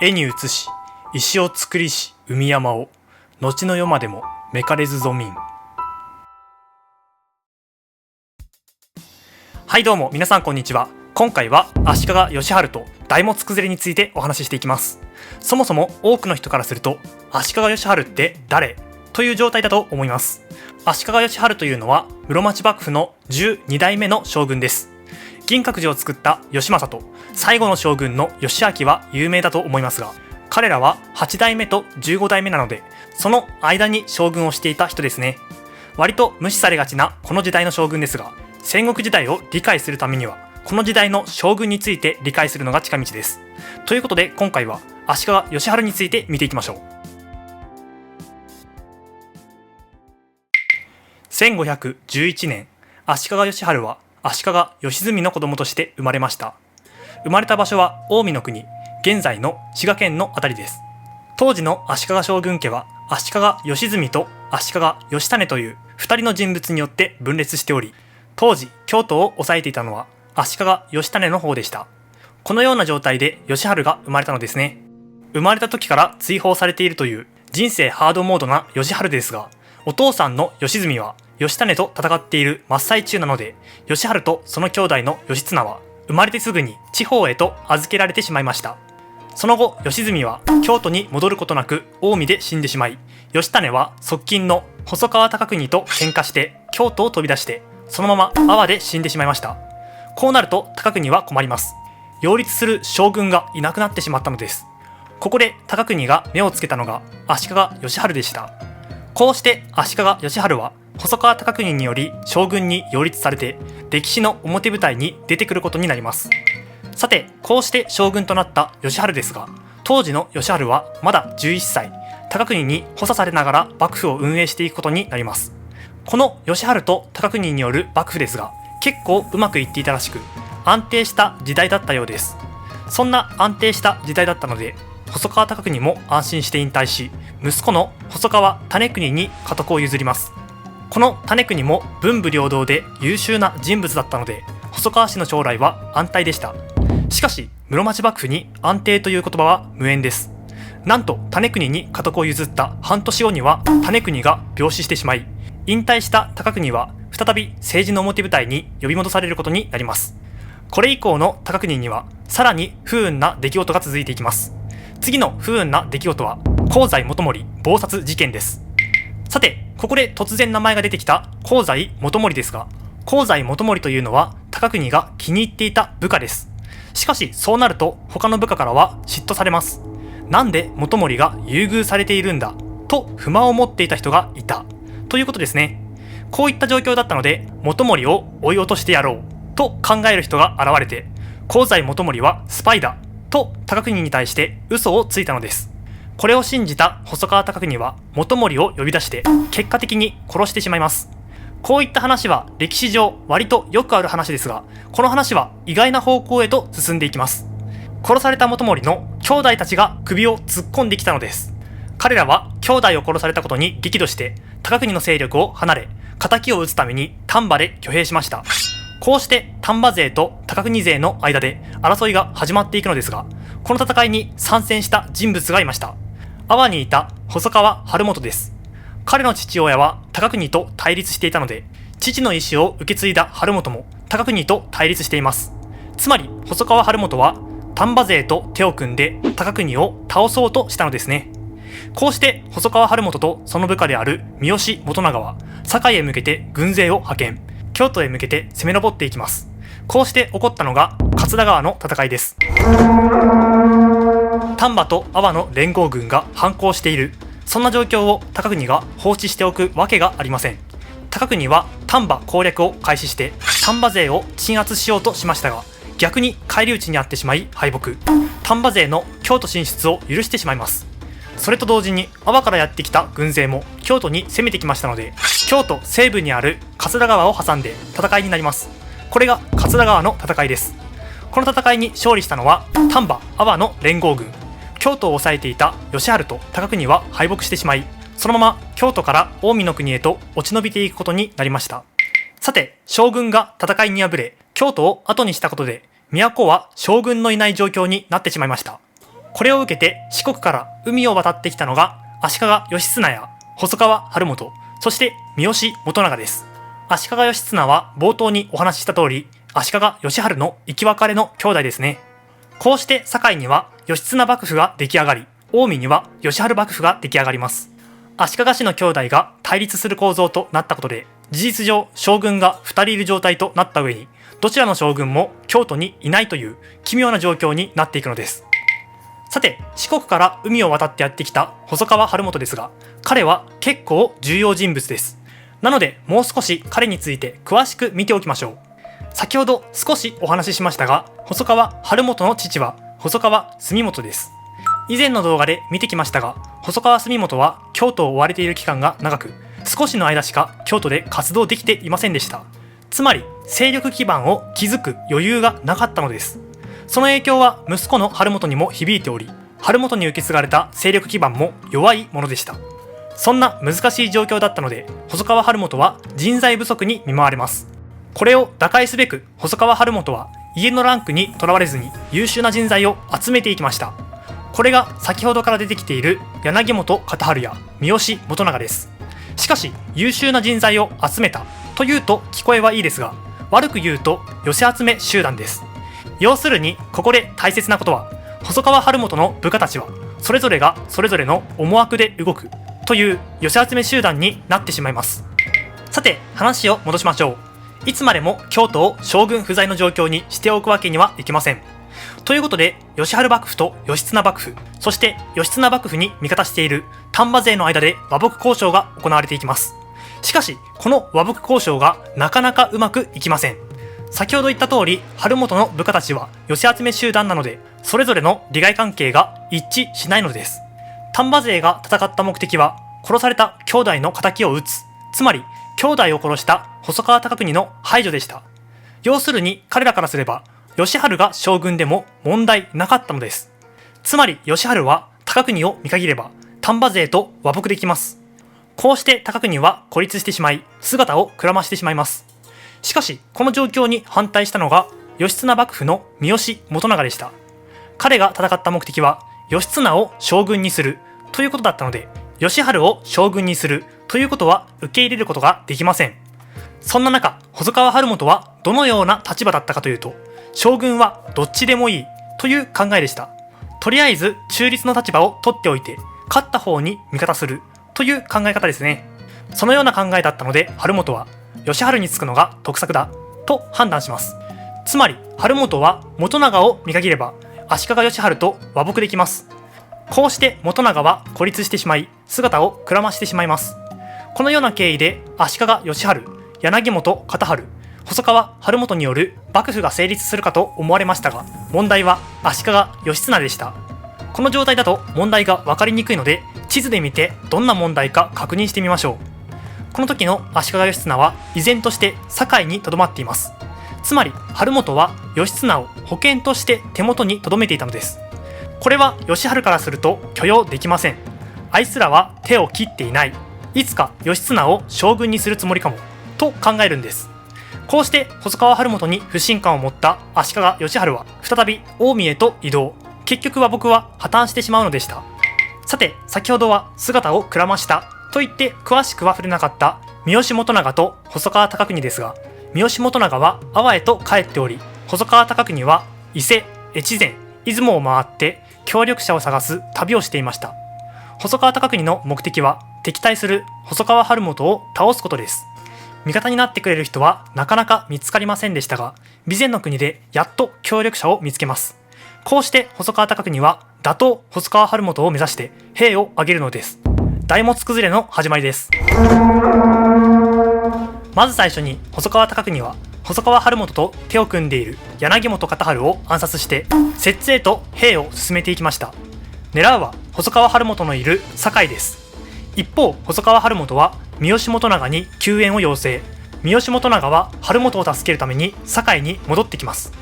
絵に写し、石を作りし海山を、後の世までもめかれずぞみん。はいどうも皆さんこんにちは。今回は足利義晴と大物崩れについてお話ししていきます。そもそも多くの人からすると足利義晴って誰という状態だと思います。足利義晴というのは室町幕府の12代目の将軍です。銀閣寺を作った義政と最後の将軍の義昭は有名だと思いますが、彼らは8代目と15代目なので、その間に将軍をしていた人ですね。割と無視されがちなこの時代の将軍ですが、戦国時代を理解するためにはこの時代の将軍について理解するのが近道です。ということで今回は足利義晴について見ていきましょう。1511年、足利義晴は足利義澄の子供として生まれました。生まれた場所は近江国、現在の滋賀県のあたりです。当時の足利将軍家は足利義澄と足利義胤という2人の人物によって分裂しており、当時京都を抑えていたのは足利義胤の方でした。このような状態で義晴が生まれたのですね。生まれた時から追放されているという人生ハードモードな義晴ですが、お父さんの義澄は義胤と戦っている真っ最中なので、義晴とその兄弟の義経は生まれてすぐに地方へと預けられてしまいました。その後義澄は京都に戻ることなく近江で死んでしまい、義胤は側近の細川隆国と喧嘩して京都を飛び出してそのまま阿波で死んでしまいました。こうなると隆国は困ります。擁立する将軍がいなくなってしまったのです。ここで隆国が目をつけたのが足利義晴でした。こうして足利義晴は細川隆国により将軍に擁立されて歴史の表舞台に出てくることになります。さて、こうして将軍となった義晴ですが、当時の義晴はまだ11歳、隆国に補佐されながら幕府を運営していくことになります。この義晴と隆国による幕府ですが、結構うまくいっていたらしく、安定した時代だったようです。そんな安定した時代だったので、細川隆国も安心して引退し、息子の細川種国に家督を譲ります。この種国も文武両道で優秀な人物だったので、細川氏の将来は安泰でした。しかし室町幕府に安定という言葉は無縁です。なんと種国に家督を譲った半年後には種国が病死してしまい、引退した高国は再び政治の表舞台に呼び戻されることになります。これ以降の高国にはさらに不運な出来事が続いていきます。次の不運な出来事は香西元盛謀殺事件です。さて、ここで突然名前が出てきた香西元盛ですが、香西元盛というのは高国が気に入っていた部下です。しかしそうなると他の部下からは嫉妬されます。なんで元盛が優遇されているんだと不満を持っていた人がいたということですね。こういった状況だったので、元盛を追い落としてやろうと考える人が現れて、香西元盛はスパイだと高国に対して嘘をついたのです。これを信じた細川隆国は元盛を呼び出して結果的に殺してしまいます。こういった話は歴史上割とよくある話ですが、この話は意外な方向へと進んでいきます。殺された元盛の兄弟たちが首を突っ込んできたのです。彼らは兄弟を殺されたことに激怒して高国の勢力を離れ、仇を討つために丹波で挙兵しました。こうして丹波勢と高国勢の間で争いが始まっていくのですが、この戦いに参戦した人物がいました。阿波にいた細川晴元です。彼の父親は高国と対立していたので、父の意思を受け継いだ晴元も高国と対立しています。つまり細川晴元は丹波勢と手を組んで高国を倒そうとしたのですね。こうして細川晴元とその部下である三好元長は堺へ向けて軍勢を派遣、京都へ向けて攻め上っていきます。こうして起こったのが桂川の戦いです。丹波と阿波の連合軍が反抗している、そんな状況を高国が放置しておくわけがありません。高国は丹波攻略を開始して丹波勢を鎮圧しようとしましたが、逆に返り討ちにあってしまい敗北。丹波勢の京都進出を許してしまいます。それと同時に阿波からやってきた軍勢も京都に攻めてきましたので、京都西部にある桂川を挟んで戦いになります。これが桂川の戦いです。この戦いに勝利したのは丹波阿波の連合軍。京都を抑えていた義晴と高国は敗北してしまい、そのまま京都から近江の国へと落ち延びていくことになりました。さて、将軍が戦いに敗れ京都を後にしたことで、都は将軍のいない状況になってしまいました。これを受けて四国から海を渡ってきたのが足利義経や細川晴元、そして三好元長です。足利義経は冒頭にお話しした通り、足利義晴の生き別れの兄弟ですね。こうして堺には義経幕府が出来上がり、近江には義晴幕府が出来上がります。足利氏の兄弟が対立する構造となったことで、事実上将軍が2人いる状態となった上に、どちらの将軍も京都にいないという奇妙な状況になっていくのです。さて、四国から海を渡ってやってきた細川晴元ですが、彼は結構重要人物です。なので、もう少し彼について詳しく見ておきましょう。先ほど少しお話ししましたが、細川晴元の父は細川住元です。以前の動画で見てきましたが、細川住元は京都を追われている期間が長く、少しの間しか京都で活動できていませんでした。つまり、勢力基盤を築く余裕がなかったのです。その影響は息子の晴元にも響いており、晴元に受け継がれた勢力基盤も弱いものでした。そんな難しい状況だったので、細川晴元は人材不足に見舞われます。これを打開すべく、細川晴元は家のランクにとらわれずに優秀な人材を集めていきました。これが先ほどから出てきている柳本片春や三好元長です。しかし、優秀な人材を集めたというと聞こえはいいですが、悪く言うと寄せ集め集団です。要するに、ここで大切なことは、細川晴元の部下たちはそれぞれがそれぞれの思惑で動くという寄せ集め集団になってしまいます。さて、話を戻しましょう。いつまでも京都を将軍不在の状況にしておくわけにはいきません。ということで、義晴幕府と義経幕府、そして義経幕府に味方している丹波勢の間で和睦交渉が行われていきます。しかし、この和睦交渉がなかなかうまくいきません。先ほど言った通り、晴元の部下たちは寄せ集め集団なので、それぞれの利害関係が一致しないのです。丹波勢が戦った目的は、殺された兄弟の仇を討つ、つまり兄弟を殺した細川貴国の排除でした。要するに彼らからすれば、義晴が将軍でも問題なかったのです。つまり義晴は貴国を見限れば丹波勢と和睦できます。こうして貴国は孤立してしまい、姿をくらましてしまいます。しかし、この状況に反対したのが義経幕府の三好元長でした。彼が戦った目的は義経を将軍にするということだったので、義晴を将軍にするということは受け入れることができません。そんな中、細川晴元はどのような立場だったかというと、将軍はどっちでもいいという考えでした。とりあえず中立の立場を取っておいて、勝った方に味方するという考え方ですね。そのような考えだったので、晴元は義晴につくのが得策だと判断します。つまり晴元は元長を見限れば足利義晴と和睦できます。こうして元長は孤立してしまい、姿をくらましてしまいます。このような経緯で足利義晴、柳本片春、細川晴元による幕府が成立するかと思われましたが、問題は足利義経でした。この状態だと問題が分かりにくいので、地図で見てどんな問題か確認してみましょう。この時の足利義経は依然として堺にとどまっています。つまり晴元は義経を保険として手元に留めていたのです。これは義晴からすると許容できません。あいつらは手を切っていない。いつか義経を将軍にするつもりかもと考えるんです。こうして細川晴元に不信感を持った足利義晴は再び近江へと移動。結局は僕は破綻してしまうのでした。さて、先ほどは姿をくらましたと言って詳しくは触れなかった三好元長と細川貴国ですが、三好元長は阿波へと帰っており、細川貴国は伊勢、越前、出雲を回って協力者を探す旅をしていました。細川貴国の目的は敵対する細川晴元を倒すことです。味方になってくれる人はなかなか見つかりませんでしたが、備前の国でやっと協力者を見つけます。こうして細川貴国は打倒細川晴元を目指して兵を挙げるのです。大物崩れの始まりです。まず最初に細川貴国は細川晴元と手を組んでいる柳本片春を暗殺して摂津へと兵を進めていきました。狙うは細川晴元のいる堺です。一方、細川晴元は三好元長に救援を要請。三好元長は晴元を助けるために堺に戻ってきます。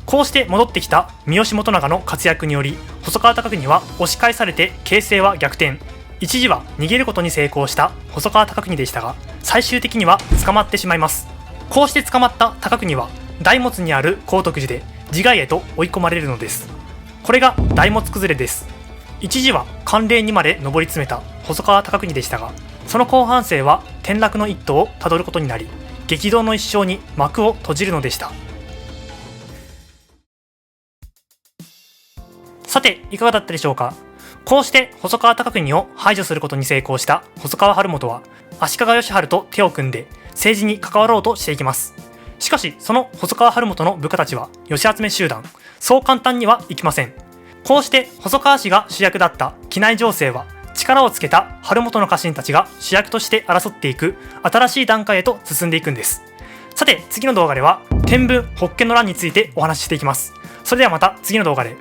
こうして戻ってきた三好元長の活躍により、細川貴国は押し返されて形勢は逆転。一時は逃げることに成功した細川貴国でしたが、最終的には捕まってしまいます。こうして捕まった貴国は大物にある高徳寺で自害へと追い込まれるのです。これが大物崩れです。一時は慣例にまで上り詰めた細川貴国でしたが、その後半生は転落の一途をたどることになり、激動の一生に幕を閉じるのでした。さて、いかがだったでしょうか。こうして細川貴国を排除することに成功した細川晴元は、足利義晴と手を組んで政治に関わろうとしていきます。しかし、その細川晴元の部下たちは義集め集団、そう簡単にはいきません。こうして細川氏が主役だった畿内情勢は、力をつけた晴元の家臣たちが主役として争っていく新しい段階へと進んでいくんです。さて、次の動画では天文・法華の乱についてお話ししていきます。それではまた次の動画で。